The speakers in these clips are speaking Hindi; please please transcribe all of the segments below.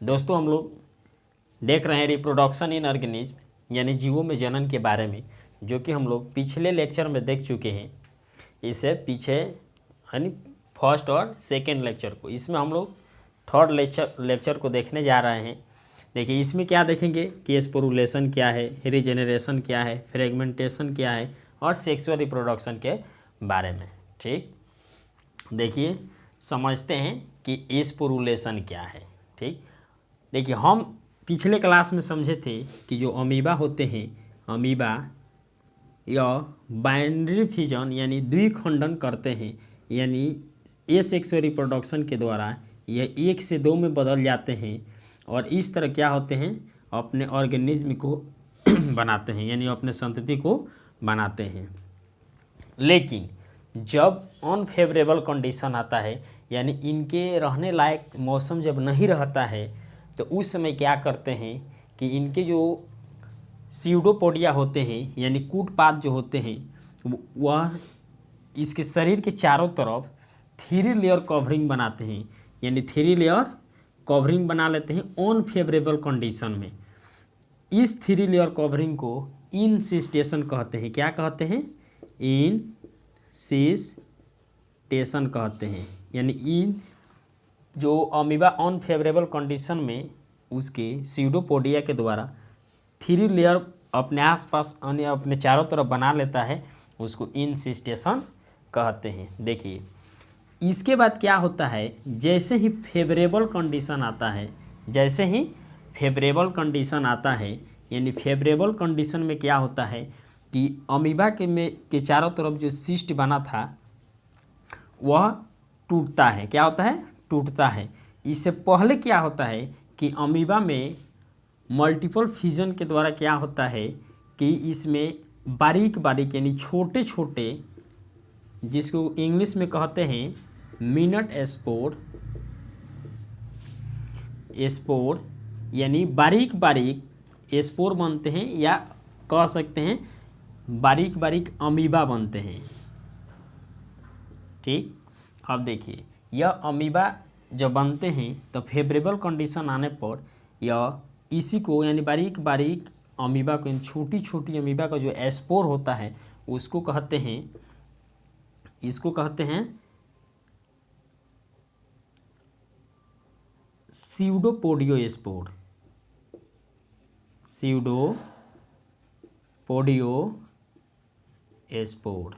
दोस्तों हम लोग देख रहे हैं रिप्रोडक्शन इन ऑर्गेनिज्म यानी जीवों में जनन के बारे में, जो कि हम लोग पिछले लेक्चर में देख चुके हैं। इससे पीछे यानी फर्स्ट और सेकेंड लेक्चर को, इसमें हम लोग थर्ड लेक्चर को देखने जा रहे हैं। देखिए इसमें क्या देखेंगे कि स्पोरुलेशन क्या है, रीजेनरेशन क्या है, फ्रेगमेंटेशन क्या है और सेक्सुअल रिप्रोडक्शन के बारे में। ठीक, देखिए समझते हैं कि स्पोरुलेशन क्या है। ठीक, देखिए हम पिछले क्लास में समझे थे कि जो अमीबा होते हैं, अमीबा या बाइनरी फिजन यानी द्विखंडन करते हैं, यानी एसेक्सुअल रिप्रोडक्शन के द्वारा यह 1 से 2 में बदल जाते हैं और इस तरह क्या होते हैं, अपने ऑर्गेनिज्म को बनाते हैं, यानी अपने संतति को बनाते हैं। लेकिन जब अनफेवरेबल कंडीशन आता है, यानी इनके रहने लायक मौसम जब नहीं रहता है, तो उस समय क्या करते हैं कि इनके जो स्यूडोपोडिया होते हैं यानी कूटपात जो होते हैं, वह इसके शरीर के चारों तरफ 3 लेयर कवरिंग बनाते हैं, यानी 3 लेयर कवरिंग बना लेते हैं अनफेवरेबल कंडीशन में। इस 3 लेयर कवरिंग को इंसिस्टेशन कहते हैं। क्या कहते हैं? इंसिस्टेशन कहते हैं। यानी इन जो अमीबा अनफेवरेबल कंडीशन में उसके स्यूडोपोडिया के द्वारा 3 लेयर अपने आसपास अन्य अपने चारों तरफ बना लेता है, उसको इंसिस्टेशन कहते हैं। देखिए इसके बाद क्या होता है, जैसे ही फेवरेबल कंडीशन आता है, जैसे ही फेवरेबल कंडीशन आता है, यानी फेवरेबल कंडीशन में क्या होता है कि अमीबा के चारों तरफ जो सिस्ट बना था वह टूटता है। क्या होता है? टूटता है। इससे पहले क्या होता है कि अमीबा में मल्टीपल फिजन के द्वारा क्या होता है कि इसमें बारीक बारीक यानी छोटे छोटे, जिसको इंग्लिश में कहते हैं मिनट स्पोर, यानी बारीक बारीक स्पोर बनते हैं, या कह सकते हैं बारीक बारीक अमीबा बनते हैं। ठीक, अब देखिए यह अमीबा जब बनते हैं तो फेवरेबल कंडीशन आने पर यह इसी को यानी बारीक बारीक अमीबा को, छोटी छोटी अमीबा का जो स्पोर होता है उसको कहते हैं, इसको कहते हैं स्यूडोपोडियोस्पोर। स्यूडोपोडियोस्पोर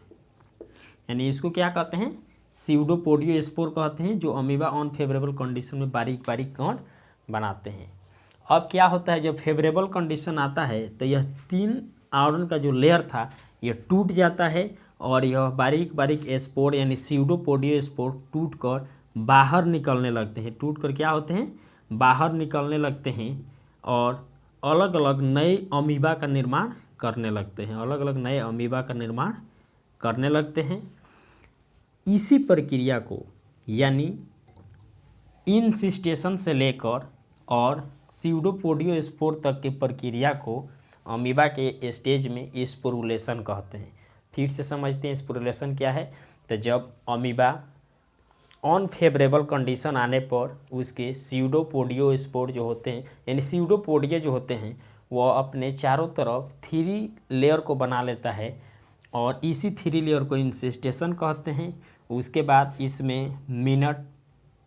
यानी इसको क्या कहते हैं? स्यूडोपोडियोस्पोर कहते हैं, जो अमीबा अनफेवरेबल कंडीशन में बारीक बारीक कण बनाते हैं। अब क्या होता है, जब फेवरेबल कंडीशन आता है तो यह 3 आवरण का जो लेयर था यह टूट जाता है और यह बारीक बारीक स्पोर यानी स्यूडोपोडियोस्पोर टूट कर बाहर निकलने लगते हैं। टूट कर क्या होते हैं? बाहर निकलने लगते हैं और अलग अलग नए अमीबा का निर्माण करने लगते हैं, अलग अलग नए अमीबा का निर्माण करने लगते हैं। इसी प्रक्रिया को यानी इंसिस्टेशन से लेकर और स्यूडोपोडियोस्पोर तक की प्रक्रिया को अमीबा के स्टेज में स्पोरुलेशन कहते हैं। फिर से समझते हैं स्पोरुलेशन क्या है। तो जब अमीबा अनफेवरेबल कंडीशन आने पर उसके स्यूडोपोडियोस्पोर जो होते हैं, यानी स्यूडोपोडिया जो होते हैं, वह अपने चारों तरफ 3 लेयर को बना लेता है और इसी 3 लेयर को इंसिस्टेशन कहते हैं। उसके बाद इसमें मिनट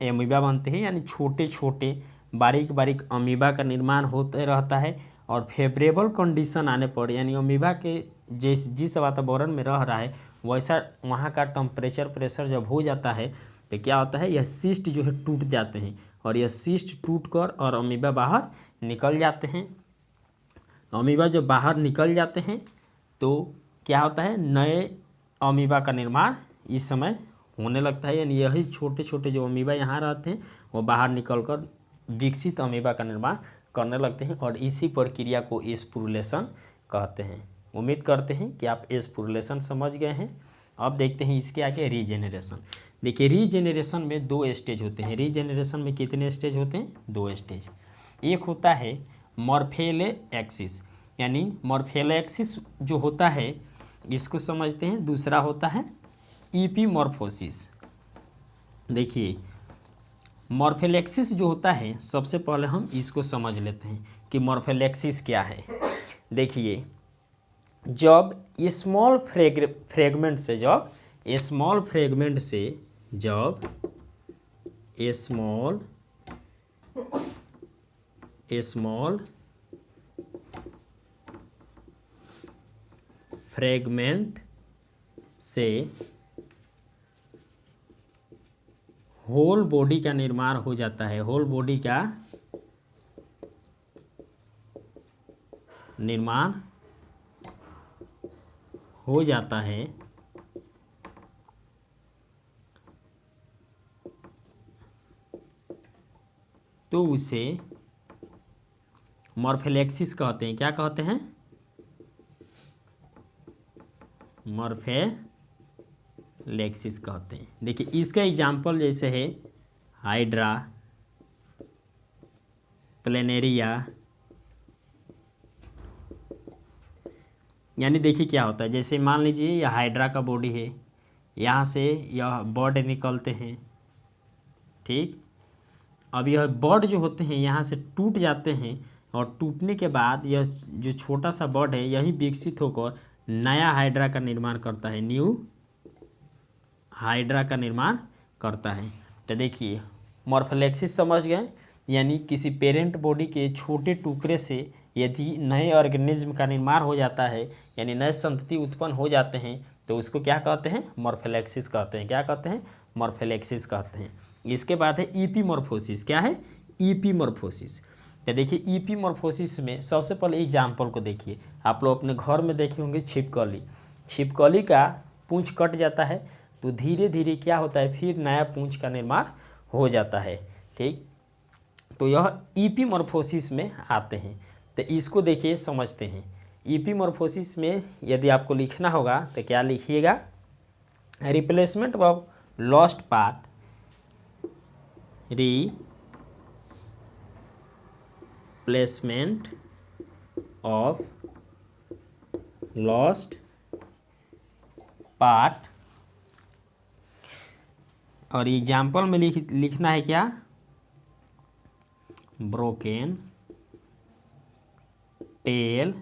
अमीबा बनते हैं, यानी छोटे छोटे बारीक बारीक अमीबा का निर्माण होते रहता है और फेवरेबल कंडीशन आने पर, यानी अमीबा के जिस वातावरण में रह रहा है वैसा वहाँ का टेम्परेचर प्रेशर जब हो जाता है तो क्या होता है, यह सिस्ट जो है टूट जाते हैं और यह सिस्ट टूट कर और अमीबा बाहर निकल जाते हैं। अमीबा जब बाहर निकल जाते हैं तो क्या होता है, नए अमीबा का निर्माण इस समय होने लगता है, यानी यही छोटे छोटे जो अमीबा यहाँ रहते हैं वो बाहर निकलकर विकसित अमीबा का निर्माण करने लगते हैं और इसी प्रक्रिया को स्पोरुलेशन कहते हैं। उम्मीद करते हैं कि आप स्पोरुलेशन समझ गए हैं। अब देखते हैं इसके आगे रीजेनरेशन। देखिए रीजेनरेशन में 2 स्टेज होते हैं। रीजेनरेशन में कितने स्टेज होते हैं? 2 स्टेज। एक होता है मॉर्फेलेक्सिस, यानी मॉर्फेलेक्सिस जो होता है इसको समझते हैं। दूसरा होता है इपीमॉर्फोसिस। देखिए मॉर्फोलेक्सिस जो होता है, सबसे पहले हम इसको समझ लेते हैं कि मॉर्फोलेक्सिस क्या है। देखिए, जब स्मॉल फ्रेगमेंट से जब स्मॉल फ्रेगमेंट से जब स्मॉल फ्रेगमेंट से होल बॉडी का निर्माण हो जाता है, होल बॉडी का निर्माण हो जाता है, तो उसे मॉर्फोलेक्सिस कहते हैं। क्या कहते हैं? मॉर्फोलेक्सिस कहते हैं। देखिए, इसका एग्जाम्पल जैसे है हाइड्रा, प्लेनेरिया। यानी देखिए क्या होता है, जैसे मान लीजिए यह हाइड्रा का बॉडी है, यहाँ से यह बर्ड निकलते हैं, ठीक। अब यह बर्ड जो होते हैं यहाँ से टूट जाते हैं, और टूटने के बाद यह जो छोटा सा बर्ड है यही विकसित होकर नया हाइड्रा का निर्माण करता है, न्यू हाइड्रा का निर्माण करता है। तो देखिए, मॉर्फोलेक्सिस समझ गए, यानी किसी पेरेंट बॉडी के छोटे टुकड़े से यदि नए ऑर्गेनिज्म का निर्माण हो जाता है, यानी नए संतति उत्पन्न हो जाते हैं, तो उसको क्या कहते हैं? मॉर्फोलेक्सिस कहते हैं। क्या कहते हैं? मॉर्फोलेक्सिस कहते हैं। इसके बाद है ईपीमॉर्फोसिस। क्या है? ईपीमॉर्फोसिस। तो देखिए, ईपीमॉर्फोसिस में सबसे पहले एग्जाम्पल को देखिए। आप लोग अपने घर में देखे होंगे छिपकली। छिपकली का पूंछ कट जाता है तो धीरे धीरे क्या होता है, फिर नया पूंछ का निर्माण हो जाता है, ठीक। तो यह ईपीमॉर्फोसिस में आते हैं। तो इसको देखिए, समझते हैं। ईपीमॉर्फोसिस में यदि आपको लिखना होगा तो क्या लिखिएगा? Replacement of lost part, replacement of lost part, और एग्जाम्पल में लिखना है क्या? Broken tail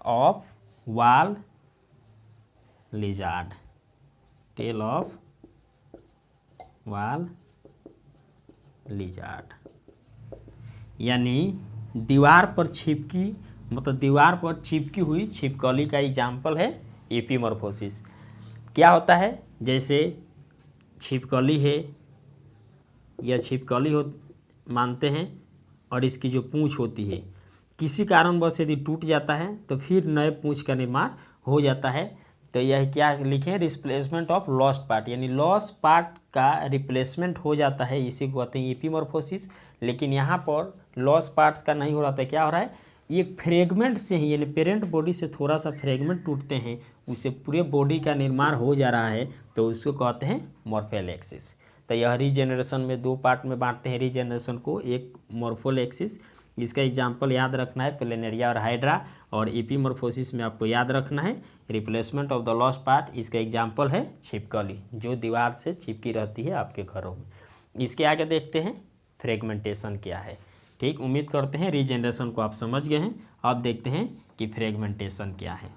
of wall lizard, tail of wall lizard. यानी दीवार पर छिपकी, मतलब दीवार पर चिपकी हुई छिपकली का एग्जाम्पल है ईपीमॉर्फोसिस। क्या होता है, जैसे छिपकली है, या छिपकली हो मानते हैं, और इसकी जो पूंछ होती है किसी कारणवश यदि टूट जाता है तो फिर नए पूंछ का निर्माण हो जाता है। तो यह क्या लिखें? रिप्लेसमेंट ऑफ लॉस्ट पार्ट, यानी लॉस्ट पार्ट का रिप्लेसमेंट हो जाता है, इसी को कहते हैं ईपीमॉर्फोसिस। लेकिन यहाँ पर लॉस्ट पार्ट्स का नहीं हो रहा था, क्या हो रहा है? एक फ्रेगमेंट से ही, यानी पेरेंट बॉडी से थोड़ा सा फ्रेगमेंट टूटते हैं, उससे पूरे बॉडी का निर्माण हो जा रहा है, तो उसको कहते हैं मॉर्फोलेक्सिस। तो यह रीजेनरेशन में दो पार्ट में बांटते हैं रीजेनरेशन को, एक मॉर्फोलेक्सिस, इसका एग्जाम्पल याद रखना है प्लेनेरिया और हाइड्रा, और ईपीमॉर्फोसिस में आपको याद रखना है replacement of the lost part, इसका एग्जाम्पल है छिपकली जो दीवार से चिपकी रहती है आपके घरों में। इसके आगे देखते हैं फ्रेगमेंटेशन क्या है, ठीक। उम्मीद करते हैं रीजेनरेशन को आप समझ गए हैं। अब देखते हैं कि फ्रेगमेंटेशन क्या है।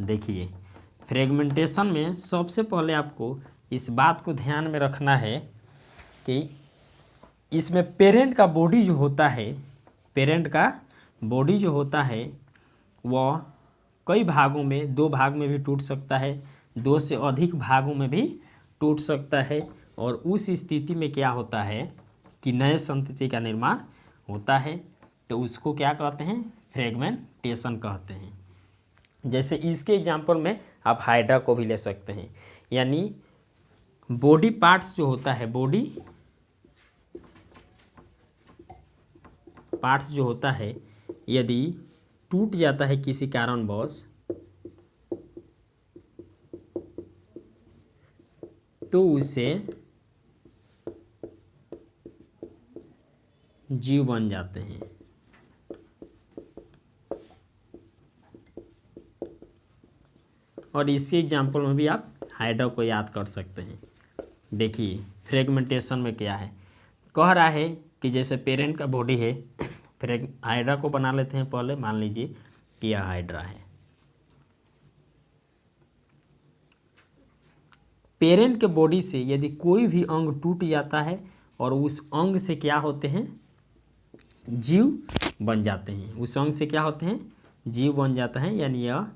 देखिए, फ्रेगमेंटेशन में सबसे पहले आपको इस बात को ध्यान में रखना है कि इसमें पेरेंट का बॉडी जो होता है, पेरेंट का बॉडी जो होता है वह कई भागों में, दो भाग में भी टूट सकता है, दो से अधिक भागों में भी टूट सकता है, और उस स्थिति में क्या होता है कि नए संतति का निर्माण होता है, तो उसको क्या कहते हैं? फ्रेगमेंटेशन कहते हैं। जैसे इसके एग्जाम्पल में आप हाइड्रा को भी ले सकते हैं। यानी बॉडी पार्ट्स जो होता है, बॉडी पार्ट्स जो होता है, यदि टूट जाता है किसी कारणवश, तो उससे जीव बन जाते हैं। और इसके एग्जाम्पल में भी आप हाइड्रा को याद कर सकते हैं। देखिए फ्रेगमेंटेशन में क्या है, कह रहा है कि जैसे पेरेंट का बॉडी है, हाइड्रा को बना लेते हैं पहले। मान लीजिए कि यह हाइड्रा है। पेरेंट के बॉडी से यदि कोई भी अंग टूट जाता है और उस अंग से क्या होते हैं, जीव बन जाते हैं। उस अंग से क्या होते हैं, जीव बन जाता है, यानी यह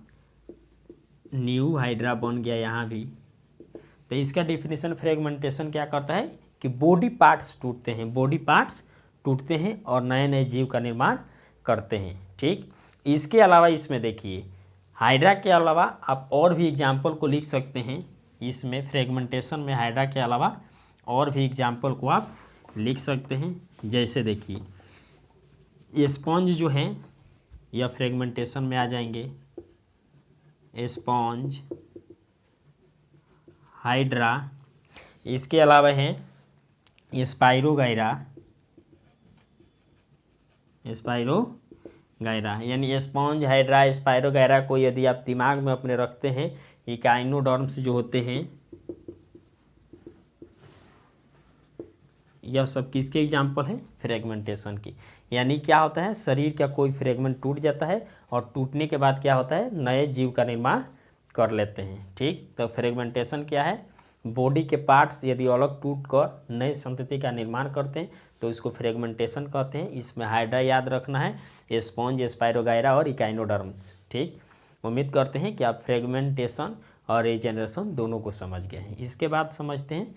न्यू हाइड्रा बन गया यहाँ भी। तो इसका डेफिनेशन फ्रेगमेंटेशन क्या करता है कि बॉडी पार्ट्स टूटते हैं, बॉडी पार्ट्स टूटते हैं और नए नए जीव का निर्माण करते हैं। ठीक, इसके अलावा इसमें देखिए हाइड्रा के अलावा आप और भी एग्जाम्पल को लिख सकते हैं। इसमें फ्रेगमेंटेशन में हाइड्रा के अलावा और भी एग्जाम्पल को आप लिख सकते हैं। जैसे देखिए ये स्पॉन्ज जो है यह फ्रेगमेंटेशन में आ जाएंगे। स्पॉन्ज, हाइड्रा, इसके अलावा है स्पाइरोगाइरा, स्पाइरोगाइरा यानी स्पॉन्ज, हाइड्रा, स्पाइरोगाइरा को यदि आप दिमाग में अपने रखते हैं, इकाइनोडर्म्स जो होते हैं, यह सब किसके एग्जाम्पल है, फ्रेगमेंटेशन की। यानी क्या होता है, शरीर का कोई फ्रेगमेंट टूट जाता है और टूटने के बाद क्या होता है, नए जीव का निर्माण कर लेते हैं। ठीक, तो फ्रेगमेंटेशन क्या है, बॉडी के पार्ट्स यदि अलग टूट कर नए संतति का निर्माण करते हैं तो इसको फ्रेगमेंटेशन कहते हैं। इसमें हाइड्रा याद रखना है, स्पॉन्ज, स्पाइरोगाइरा और इकाइनोडर्म्स। ठीक, उम्मीद करते हैं कि आप फ्रेगमेंटेशन और रीजेनरेशन दोनों को समझ गए हैं। इसके बाद समझते हैं,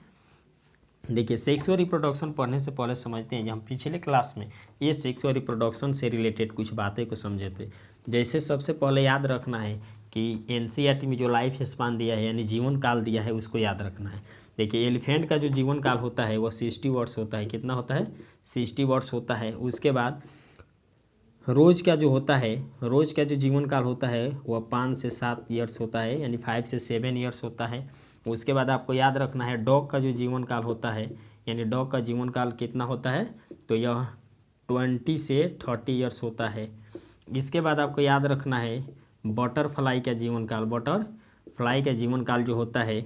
देखिए सेक्सुअल रिप्रोडक्शन पढ़ने से पहले समझते हैं, जब हम पिछले क्लास में ये सेक्सुअल रिप्रोडक्शन से रिलेटेड कुछ बातें को समझे थे। जैसे सबसे पहले याद रखना है कि एनसीईआरटी में जो लाइफ स्पान दिया है यानी जीवन काल दिया है उसको याद रखना है। देखिए एलिफेंट का जो जीवन काल होता है वह 60 वर्ष होता है। कितना होता है, 60 वर्ष होता है। उसके बाद रोज का जो होता है, रोज का जो जीवन काल होता है वह 5 से 7 ईयर्स होता है, यानी 5 से 7 ईयर्स होता है। उसके बाद आपको याद रखना है डॉग का जो जीवन काल होता है, यानी डॉग का जीवन काल कितना होता है, तो यह 20 से 30 ईयर्स होता है। इसके बाद आपको याद रखना है बटरफ्लाई का जीवन काल, बटरफ्लाई का जीवन काल जो होता है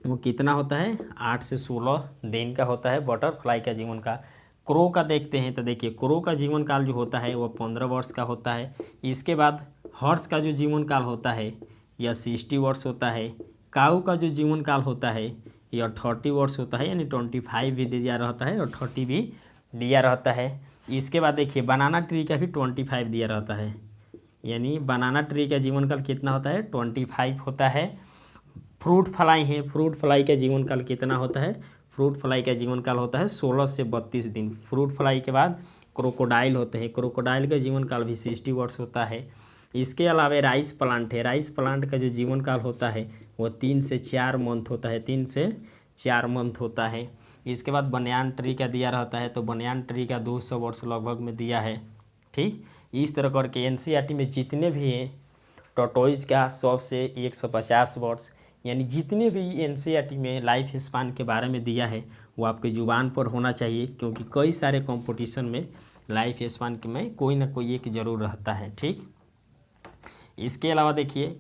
वो कितना होता है, 8 से 16 दिन का होता है बटरफ्लाई का जीवन काल। क्रो का देखते हैं तो देखिए क्रो का जीवन काल जो होता है वह 15 वर्ष का होता है। इसके बाद हॉर्स का जो जीवन काल होता है यह 60 वर्ष होता है। काऊ का जो जीवन काल होता है यह 30 वर्ष होता है, यानी 25 भी दिया रहता है और 30 भी दिया रहता है। इसके बाद देखिए बनाना ट्री का भी 25 दिया रहता है, यानी बनाना ट्री का जीवन काल कितना होता है, 25 होता है। फ्रूट फ्लाई है, फ्रूट फ्लाई का जीवन काल कितना होता है, फ्रूट फ्लाई का जीवन काल होता है 16 से 32 दिन। फ्रूट फ्लाई के बाद क्रोकोडाइल होते हैं, क्रोकोडाइल का जीवन काल भी 60 वर्ष होता है। इसके अलावा राइस प्लांट है, राइस प्लांट का जो जीवन काल होता है वो 3 से 4 मंथ होता है, 3 से 4 मंथ होता है। इसके बाद बनियान ट्री का दिया रहता है, तो बनियान ट्री का 200 वर्ष लगभग में दिया है। ठीक, इस तरह करके एनसीईआरटी में जितने भी हैं, टॉर्टोइज का 100 से 150 वर्ष, यानी जितने भी एनसीईआरटी में लाइफ स्पान के बारे में दिया है वो आपके ज़ुबान पर होना चाहिए, क्योंकि कई सारे कंपटीशन में लाइफ स्पान के में कोई ना कोई एक जरूर रहता है। ठीक, इसके अलावा देखिए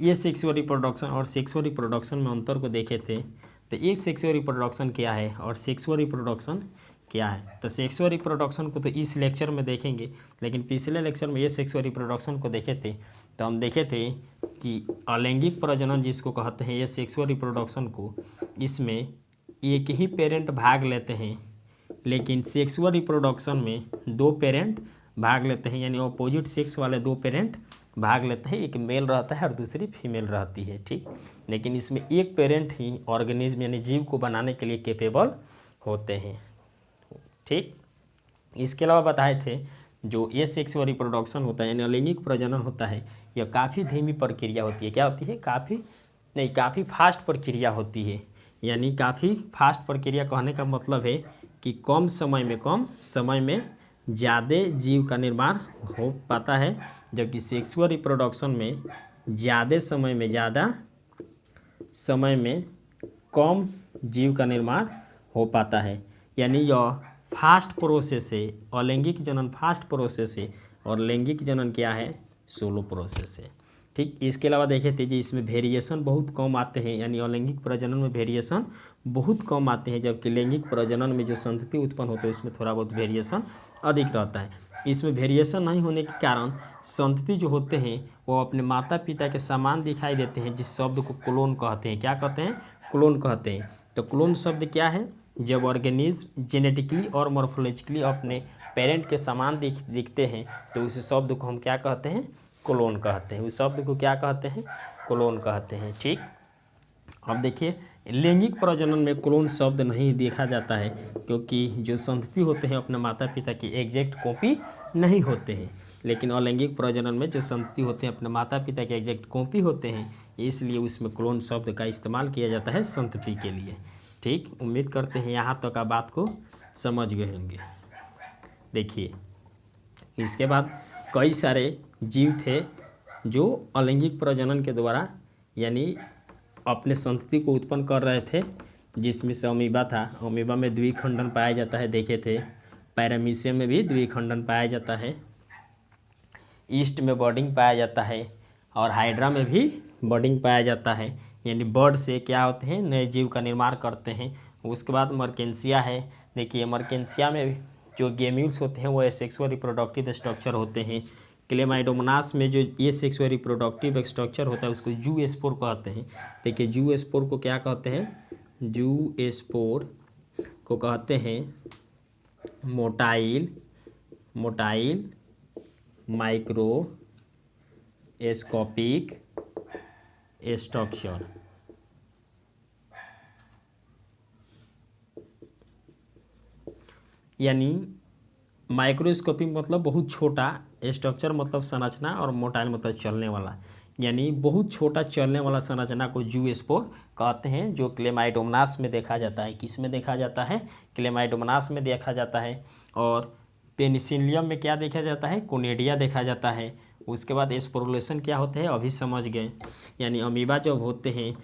ये सेक्सुअल रिप्रोडक्शन और सेक्सुअल रिप्रोडक्शन में अंतर को देखे थे, तो एक सेक्सुअल रिप्रोडक्शन क्या है और सेक्सुअल रिप्रोडक्शन क्या है। तो सेक्सुअल रिप्रोडक्शन को तो इस लेक्चर में देखेंगे, लेकिन पिछले लेक्चर में ये सेक्सुअल रिप्रोडक्शन को देखे थे तो हम देखे थे कि अलैंगिक प्रजनन जिसको कहते हैं, ये सेक्सुअल रिप्रोडक्शन को, इसमें एक ही पेरेंट भाग लेते हैं, लेकिन सेक्सुअल रिप्रोडक्शन में 2 पेरेंट भाग लेते हैं, यानी अपोजिट सेक्स वाले 2 पेरेंट भाग लेते हैं। एक मेल रहता है और दूसरी फीमेल रहती है। ठीक, लेकिन इसमें एक पेरेंट ही ऑर्गेनिज्म यानी जीव को बनाने के लिए कैपेबल होते हैं। ठीक, इसके अलावा बताए थे जो ये सेक्सुअल रिप्रोडक्शन होता है यानी अलैंगिक प्रजनन होता है, यह काफ़ी धीमी प्रक्रिया होती है। क्या होती है, काफ़ी फास्ट प्रक्रिया होती है। यानी काफ़ी फास्ट प्रक्रिया कहने का मतलब है कि कम समय में ज़्यादा जीव का निर्माण हो पाता है, जबकि सेक्सुअल रिप्रोडक्शन में ज़्यादा समय में कम जीव का निर्माण हो पाता है। यानी यह फास्ट प्रोसेस है, अलैंगिक जनन फास्ट प्रोसेस है और लैंगिक जनन क्या है, स्लो प्रोसेस है। ठीक। इसके अलावा देखे थे जी इसमें वेरिएशन बहुत कम आते हैं, यानी अलैंगिक प्रजनन में वेरिएशन बहुत कम आते हैं, जबकि लैंगिक प्रजनन में जो संतति उत्पन्न होते हैं उसमें थोड़ा बहुत वेरिएशन अधिक रहता है। इसमें वेरिएशन नहीं होने के कारण संतति जो होते हैं वो अपने माता पिता के समान दिखाई देते हैं, जिस शब्द को क्लोन कहते हैं। क्या कहते हैं? क्लोन कहते हैं। तो क्लोन शब्द क्या है? जब ऑर्गेनिज्म जेनेटिकली और मॉर्फोलॉजिकली अपने पेरेंट के समान दिखते हैं तो उस शब्द को हम क्या कहते हैं? क्लोन कहते हैं। उस शब्द को क्या कहते हैं? क्लोन कहते हैं। ठीक। अब देखिए लैंगिक प्रजनन में क्लोन शब्द नहीं देखा जाता है, क्योंकि जो संतति होते हैं अपने माता पिता की एग्जैक्ट कॉपी नहीं होते हैं, लेकिन अलैंगिक प्रजनन में जो संतति होते हैं अपने माता पिता के एग्जैक्ट कॉपी होते हैं, इसलिए उसमें क्लोन शब्द का इस्तेमाल किया जाता है संतति के लिए। ठीक। उम्मीद करते हैं यहाँ तक आप बात को समझ गए होंगे। देखिए इसके बाद कई सारे जीव थे जो अलैंगिक प्रजनन के द्वारा यानी अपने संतति को उत्पन्न कर रहे थे, जिसमें से अमीबा था। अमीबा में द्विखंडन पाया जाता है, देखे थे। पैरामीशियम में भी द्विखंडन पाया जाता है। ईस्ट में बर्डिंग पाया जाता है और हाइड्रा में भी बर्डिंग पाया जाता है, यानी बर्ड से क्या होते हैं? नए जीव का निर्माण करते हैं। उसके बाद मर्केंसिया है। देखिए मर्केंसिया में जो गेम्यूल्स होते हैं वो एसेक्सुअल रिप्रोडक्टिव स्ट्रक्चर होते हैं। क्लेमाइडोमोनास में जो ये सेक्सुअल रिप्रोडक्टिव स्ट्रक्चर होता है उसको जू स्पोर कहते हैं। देखिए जू स्पोर को क्या कहते हैं? जू स्पोर को कहते हैं मोटाइल माइक्रोस्कोपिक स्ट्रक्चर। यानी माइक्रोस्कोपिक मतलब बहुत छोटा, स्ट्रक्चर मतलब संरचना, और मोटाइल मतलब चलने वाला, यानी बहुत छोटा चलने वाला संरचना को जू स्पोर कहते हैं, जो क्लेमाइडोमोनास में देखा जाता है। किस में देखा जाता है? क्लेमाइडोमोनास में देखा जाता है। और पेनिसिलियम में क्या देखा जाता है? कोनेडिया देखा जाता है। उसके बाद स्पोरुलेशन क्या होते हैं अभी समझ गए, यानी अमीबा जब होते हैं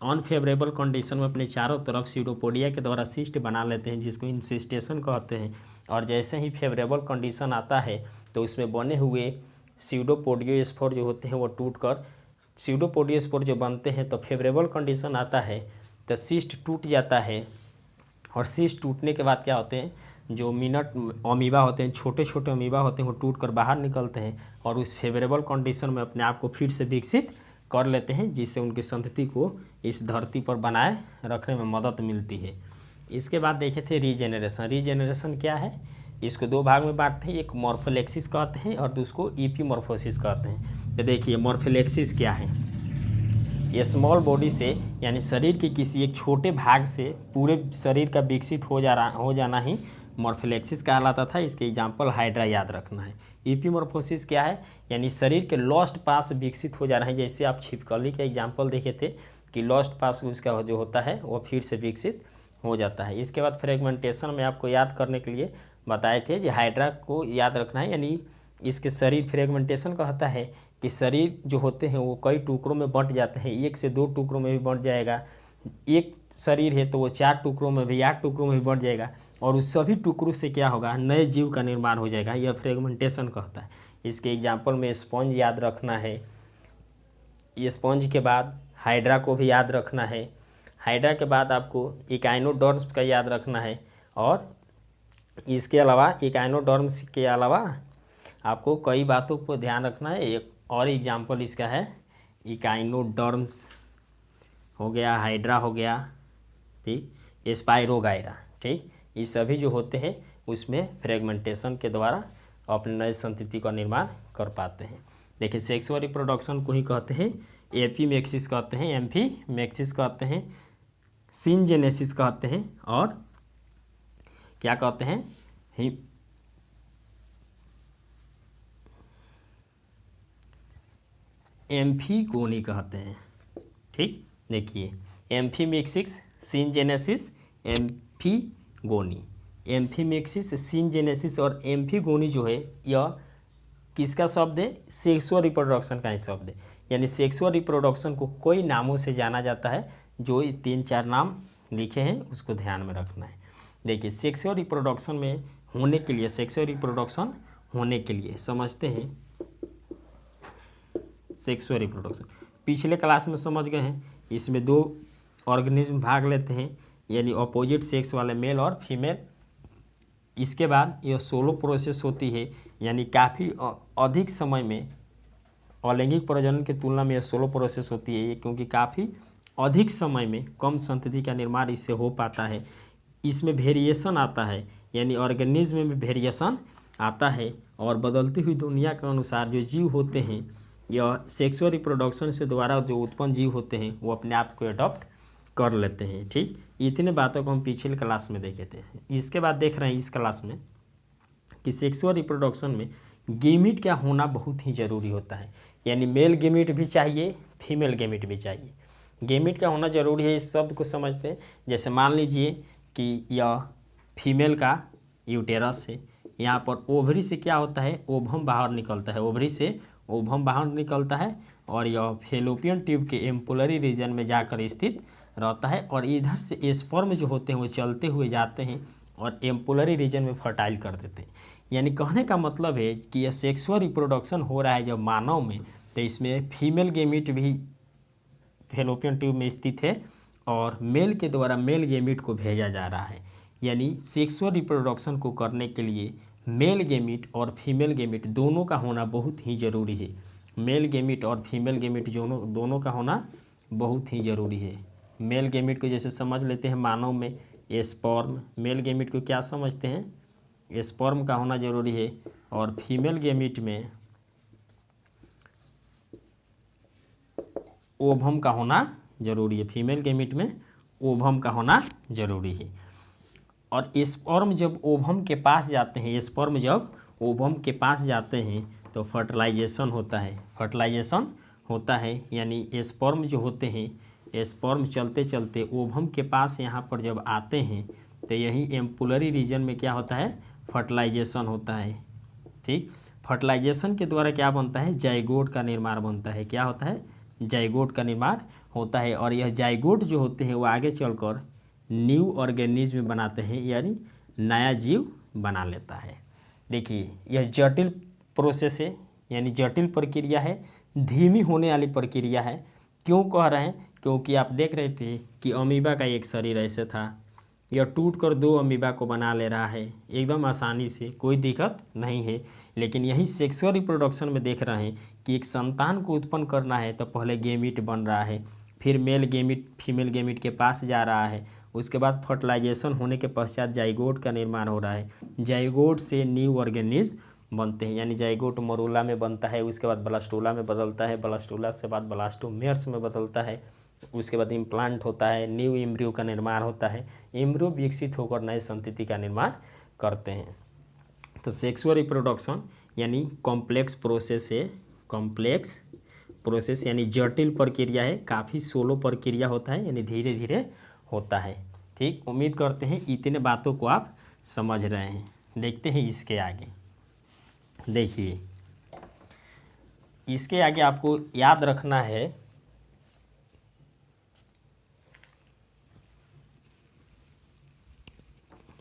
अनफेवरेबल कंडीशन में अपने चारों तरफ सीडोपोडिया के द्वारा सिस्ट बना लेते हैं, जिसको इंसिस्टेशन कहते हैं। और जैसे ही फेवरेबल कंडीशन आता है तो उसमें बने हुए सीडोपोडियोस्पोर जो होते हैं वो टूटकर सीडोपोडियोस्पोर जो बनते हैं, तो फेवरेबल कंडीशन आता है तो सिस्ट टूट जाता है। और सिस्ट टूटने के बाद क्या होते हैं? जो मिनट अमीबा होते हैं, छोटे छोटे अमीबा होते हैं, वो टूट कर बाहर निकलते हैं और उस फेवरेबल कंडीशन में अपने आप को फिर से विकसित कर लेते हैं, जिससे उनकी संतति को इस धरती पर बनाए रखने में मदद मिलती है। इसके बाद देखे थे रीजेनरेशन। रीजेनरेशन क्या है? इसको दो भाग में बांटते हैं, एक मॉर्फोलेक्सिस कहते हैं और दूसरे ईपीमॉर्फोसिस कहते हैं। तो देखिए मॉर्फोलेक्सिस क्या है? ये स्मॉल बॉडी से यानी शरीर के किसी एक छोटे भाग से पूरे शरीर का विकसित हो जाना ही मॉर्फोलेक्सिस कहलाता था। इसके एग्जाम्पल हाइड्रा याद रखना है। ईपीमॉर्फोसिस क्या है? यानी शरीर के लॉस्ट पास विकसित हो जाना है। जैसे आप छिपकली का एग्जाम्पल देखे थे कि लॉस्ट पास उसका जो होता है वो फिर से विकसित हो जाता है। इसके बाद फ्रेगमेंटेशन में आपको याद करने के लिए बताए थे कि हाइड्रा को याद रखना है, यानी इसके शरीर फ्रेगमेंटेशन कहता है कि शरीर जो होते हैं वो कई टुकड़ों में बंट जाते हैं, 1 से 2 टुकड़ों में भी बंट जाएगा। एक शरीर है तो वो 4 टुकड़ों में भी 8 टुकड़ों में भी बंट जाएगा और उस सभी टुकड़ों से क्या होगा? नए जीव का निर्माण हो जाएगा। यह फ्रेगमेंटेशन कहता है। इसके एग्जाम्पल में स्पंज याद रखना है। ये स्पंज के बाद हाइड्रा को भी याद रखना है। हाइड्रा के बाद आपको इकाइनोडर्म्स का याद रखना है। और इसके अलावा इकाइनोडर्म्स के अलावा आपको कई बातों को ध्यान रखना है। एक और एग्जाम्पल इसका है इकाइनोडर्म्स हो गया, हाइड्रा हो गया, ठीक, स्पाइरोगाइरा, ठीक। ये सभी जो होते हैं उसमें फ्रेगमेंटेशन के द्वारा अपने नए संतति का निर्माण कर पाते हैं। देखिए सेक्सुअल रिप्रोडक्शन को ही कहते हैं एपीमेक्सिस कहते हैं, एम्फीमेक्सिस कहते हैं, सिनजेनेसिस कहते हैं और क्या कहते हैं? एम्फीगोनी कहते हैं। ठीक। देखिए एम्फीमेक्सिस, सिनजेनेसिस, एम्फीगोनी। एम्फीमेक्सिस, सिनजेनेसिस और एम्फीगोनी जो है यह किसका शब्द है? सेक्सुअल रिप्रोडक्शन का ही शब्द है। यानी सेक्सुअल रिप्रोडक्शन को कई नामों से जाना जाता है, जो 3-4 नाम लिखे हैं उसको ध्यान में रखना है। देखिए सेक्सुअल रिप्रोडक्शन में होने के लिए समझते हैं सेक्सुअल रिप्रोडक्शन। पिछले क्लास में समझ गए हैं, इसमें 2 ऑर्गेनिज्म भाग लेते हैं, यानी अपोजिट सेक्स वाले मेल और फीमेल। इसके बाद यह सोलो प्रोसेस होती है, यानी काफ़ी अधिक समय में अलैंगिक प्रजनन की तुलना में यह सोलो प्रोसेस होती है, ये क्योंकि काफ़ी अधिक समय में कम संतति का निर्माण इससे हो पाता है। इसमें वेरिएशन आता है, यानी ऑर्गेनिज्म में वेरिएशन आता है, और बदलती हुई दुनिया के अनुसार जो जीव होते हैं यह सेक्सुअल रिप्रोडक्शन से द्वारा जो उत्पन्न जीव होते हैं वो अपने आप को अडॉप्ट कर लेते हैं। ठीक, इतने बातों को हम पिछले क्लास में देखे थे। इसके बाद देख रहे हैं इस क्लास में कि सेक्सुअल रिप्रोडक्शन में गेमिट का होना बहुत ही ज़रूरी होता है, यानी मेल गेमिट भी चाहिए, फीमेल गेमिट भी चाहिए। गेमिट का होना ज़रूरी है, इस शब्द को समझते हैं। जैसे मान लीजिए कि यह फीमेल का यूटेरस है, यहाँ पर ओवरी से क्या होता है, ओवम बाहर निकलता है, ओवरी से ओवम बाहर निकलता है, और यह फेलोपियन ट्यूब के एम्पुलरी रीजन में जाकर स्थित रहता है, और इधर से स्पर्म जो होते हैं वो चलते हुए जाते हैं और एम्पुलरी रीजन में फर्टाइल कर देते हैं। यानी कहने का मतलब है कि यह सेक्सुअल रिप्रोडक्शन हो रहा है जब मानव में, तो इसमें फीमेल गेमिट भी फेलोपियन ट्यूब में स्थित है और मेल के द्वारा मेल गेमिट को भेजा जा रहा है। यानी सेक्सुअल रिप्रोडक्शन को करने के लिए मेल गेमिट और फीमेल गेमिट दोनों का होना बहुत ही ज़रूरी है। मेल गेमिट और फीमेल गेमिट दोनों का होना बहुत ही ज़रूरी है। मेल गेमिट को जैसे समझ लेते हैं मानव में स्पर्म, मेल गेमिट को क्या समझते हैं, स्पर्म का होना ज़रूरी है, और फीमेल गेमिट में ओवम का होना ज़रूरी है। फीमेल गेमिट में ओवम का होना ज़रूरी है। और स्पर्म जब ओवम के पास जाते हैं, स्पर्म जब ओवम के पास जाते हैं तो फर्टिलाइजेशन होता है, फर्टिलाइजेशन होता है। यानी स्पर्म जो होते हैं, स्पर्म चलते चलते ओवम के पास यहाँ पर जब आते हैं तो यही एम्पुलरी रीजन में क्या होता है, फर्टिलाइजेशन होता है। ठीक, फर्टिलाइजेशन के द्वारा क्या बनता है, जाइगोट का निर्माण बनता है। क्या होता है, जाइगोट का निर्माण होता है, और यह जाइगोट जो होते हैं वो आगे चलकर न्यू ऑर्गेनिज्म बनाते हैं, यानी नया जीव बना लेता है। देखिए यह जटिल प्रोसेस है, यानी जटिल प्रक्रिया है, धीमी होने वाली प्रक्रिया है। क्यों कह रहे हैं, क्योंकि आप देख रहे थे कि अमीबा का एक शरीर ऐसे था, यह टूटकर 2 अमीबा को बना ले रहा है एकदम आसानी से, कोई दिक्कत नहीं है। लेकिन यही सेक्सुअल रिप्रोडक्शन में देख रहे हैं कि एक संतान को उत्पन्न करना है तो पहले गेमिट बन रहा है, फिर मेल गेमिट फीमेल गेमिट के पास जा रहा है, उसके बाद फर्टिलाइजेशन होने के पश्चात जाइगोट का निर्माण हो रहा है। जाइगोट से न्यू ऑर्गेनिज्म बनते हैं, यानी जाइगोट मरूला में बनता है, उसके बाद ब्लास्टोला में बदलता है, ब्लास्टोला से बाद ब्लास्टोमेर्स में बदलता है, उसके बाद इम्प्लांट होता है, न्यू एम्ब्रियो का निर्माण होता है, एम्ब्रियो विकसित होकर नए संतति का निर्माण करते हैं। तो सेक्सुअल रिप्रोडक्शन यानी कॉम्प्लेक्स प्रोसेस है, कॉम्प्लेक्स प्रोसेस यानी जटिल प्रक्रिया है, काफ़ी सोलो प्रक्रिया होता है, यानी धीरे धीरे होता है। ठीक, उम्मीद करते हैं इतने बातों को आप समझ रहे हैं। देखते हैं इसके आगे। देखिए इसके आगे आपको याद रखना है,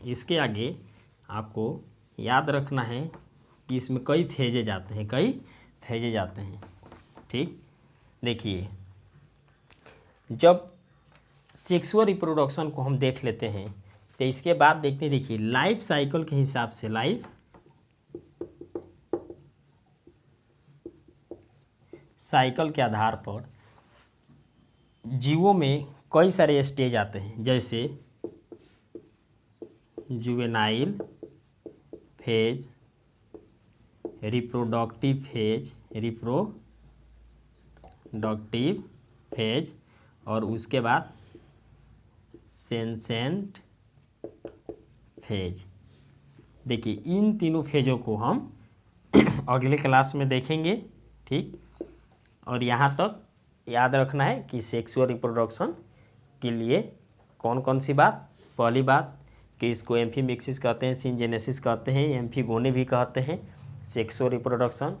इसके आगे आपको याद रखना है कि इसमें कई फेजे जाते हैं, कई फेजे जाते हैं। ठीक, देखिए जब सेक्सुअल रिप्रोडक्शन को हम देख लेते हैं तो इसके बाद देखते हैं, देखिए लाइफ साइकिल के हिसाब से, लाइफ साइकिल के आधार पर जीवों में कई सारे स्टेज आते हैं, जैसे juvenile phase, reproductive phase, reproductive phase, और उसके बाद सेंसेंट फेज। देखिए इन तीनों फेजों को हम अगले क्लास में देखेंगे। ठीक, और यहाँ तक याद रखना है कि सेक्सुअल रिप्रोडक्शन के लिए कौन कौन सी बात, पहली बात कि इसको एम्फीमिक्सिस कहते हैं, सिंजेनेसिस कहते हैं, एम्फीगोनी भी कहते हैं। सेक्सुअल रिप्रोडक्शन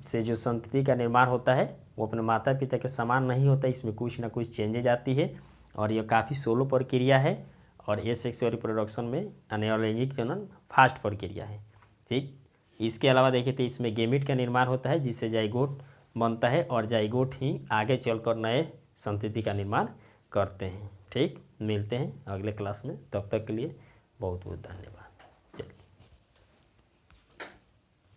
से जो संतति का निर्माण होता है वो अपने माता पिता के समान नहीं होता, इसमें कुछ ना कुछ चेंजेज आती है, और यह काफ़ी सोलो प्रक्रिया है, और ये सेक्सुअल रिप्रोडक्शन में अलैंगिक जनन फास्ट प्रक्रिया है। ठीक, इसके अलावा देखिए तो इसमें गेमिट का निर्माण होता है, जिससे जाइगोट बनता है और जाइगोट ही आगे चलकर नए संतति का निर्माण करते हैं। ठीक, मिलते हैं अगले क्लास में, तब तक के लिए बहुत बहुत धन्यवाद। चलिए।